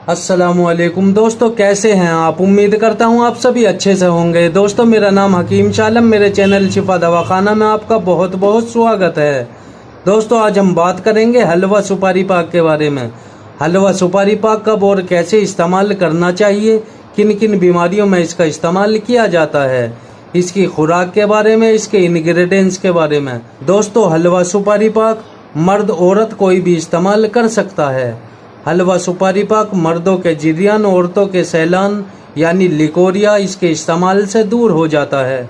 अस्सलामुअलैकुम दोस्तों, कैसे हैं आप। उम्मीद करता हूं आप सभी अच्छे से होंगे। दोस्तों, मेरा नाम हकीम शालम, मेरे चैनल शिफा दवाखाना में आपका बहुत बहुत स्वागत है। दोस्तों, आज हम बात करेंगे हलवा सुपारी पाक के बारे में। हलवा सुपारी पाक कब और कैसे इस्तेमाल करना चाहिए, किन किन बीमारियों में इसका इस्तेमाल किया जाता है, इसकी खुराक के बारे में, इसके इंग्रेडिएंट्स के बारे में। दोस्तों, हलवा सुपारी पाक मर्द औरत कोई भी इस्तेमाल कर सकता है। हलवा सुपारी पाक मर्दों के jiryan, औरतों के सैलान यानी लिकोरिया इसके इस्तेमाल से दूर हो जाता है।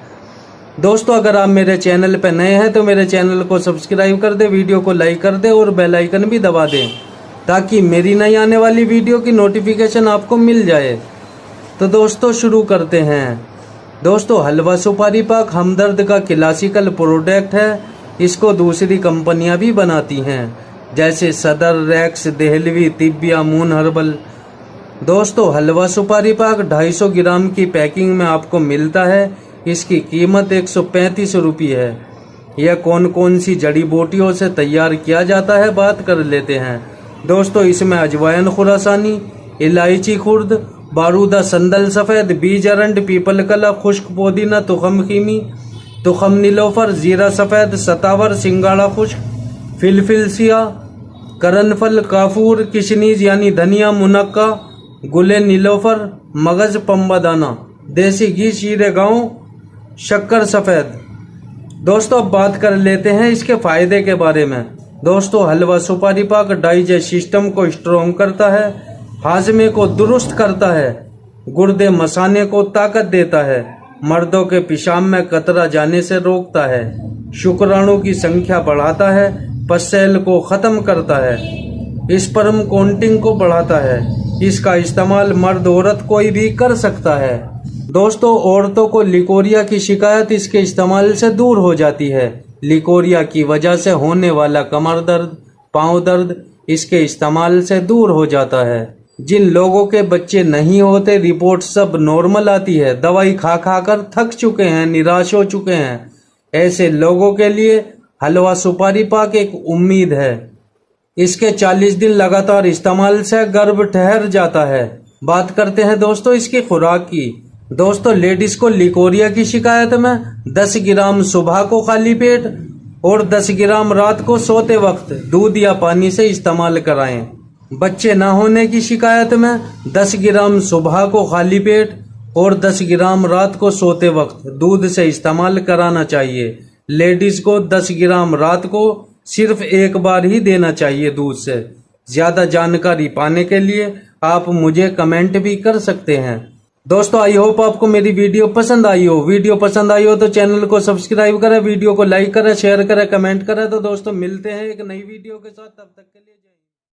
दोस्तों, अगर आप मेरे चैनल पर नए हैं तो मेरे चैनल को सब्सक्राइब कर दे, वीडियो को लाइक कर दे और बेल आइकन भी दबा दें ताकि मेरी नई आने वाली वीडियो की नोटिफिकेशन आपको मिल जाए। तो दोस्तों, शुरू करते हैं। दोस्तों, हलवा सुपारी पाक हमदर्द का क्लासिकल प्रोडक्ट है। इसको दूसरी कंपनियां भी बनाती हैं जैसे Sadar, Rex, Dehlvi, Tibbia, Moon Herbal. दोस्तों, हलवा सुपारी पाक 250 ग्राम की पैकिंग में आपको मिलता है। इसकी कीमत 135 रुपये है। यह कौन कौन सी जड़ी बूटियों से तैयार किया जाता है बात कर लेते हैं। दोस्तों, इसमें अजवाइन खुरासानी, इलायची खुर्द, बारूदा संदल सफ़ेद, बीज अरंड, पीपल कला, खुश्क पुदीना, तुखम खीमी, तुखम नीलोफर, जीरा सफ़ेद, सतावर, सिंगाड़ा खुश्क, फिलफिलसिया, करनफल, काफूर, किशनीज यानी धनिया, मुनक्का, गुले नीलोफर, मगज, पंबादाना, देसी घी, शीरे गाँव, शक्कर सफ़ेद। दोस्तों, अब बात कर लेते हैं इसके फायदे के बारे में। दोस्तों, हलवा सुपारी पाक डाइजेस्ट सिस्टम को स्ट्रोंग करता है, हाजमे को दुरुस्त करता है, गुर्दे मसाने को ताकत देता है, मर्दों के पेशाब में कतरा जाने से रोकता है, शुक्राणु की संख्या बढ़ाता है, पसेल को खत्म करता है, स्पर्म काउंटिंग को बढ़ाता है। इसका इस्तेमाल मर्द औरत कोई भी कर सकता है। दोस्तों, औरतों को लिकोरिया की शिकायत इसके इस्तेमाल से दूर हो जाती है। लिकोरिया की वजह से होने वाला कमर दर्द, पांव दर्द इसके इस्तेमाल से दूर हो जाता है। जिन लोगों के बच्चे नहीं होते, रिपोर्ट सब नॉर्मल आती है, दवाई खा खा कर थक चुके हैं, निराश हो चुके हैं, ऐसे लोगों के लिए हलवा सुपारी पाक एक उम्मीद है। इसके 40 दिन लगातार इस्तेमाल से गर्भ ठहर जाता है। बात करते हैं दोस्तों इसकी खुराक की। दोस्तों, लेडीज को लिकोरिया की शिकायत में 10 ग्राम सुबह को खाली पेट और 10 ग्राम रात को सोते वक्त दूध या पानी से इस्तेमाल कराएं। बच्चे न होने की शिकायत में 10 ग्राम सुबह को खाली पेट और 10 ग्राम रात को सोते वक्त दूध से इस्तेमाल कराना चाहिए। लेडीज को 10 ग्राम रात को सिर्फ एक बार ही देना चाहिए दूध से। ज्यादा जानकारी पाने के लिए आप मुझे कमेंट भी कर सकते हैं। दोस्तों, आई होप आपको मेरी वीडियो पसंद आई हो। वीडियो पसंद आई हो तो चैनल को सब्सक्राइब करें, वीडियो को लाइक करें, शेयर करें, कमेंट करें। तो दोस्तों, मिलते हैं एक नई वीडियो के साथ, तब तक के लिए।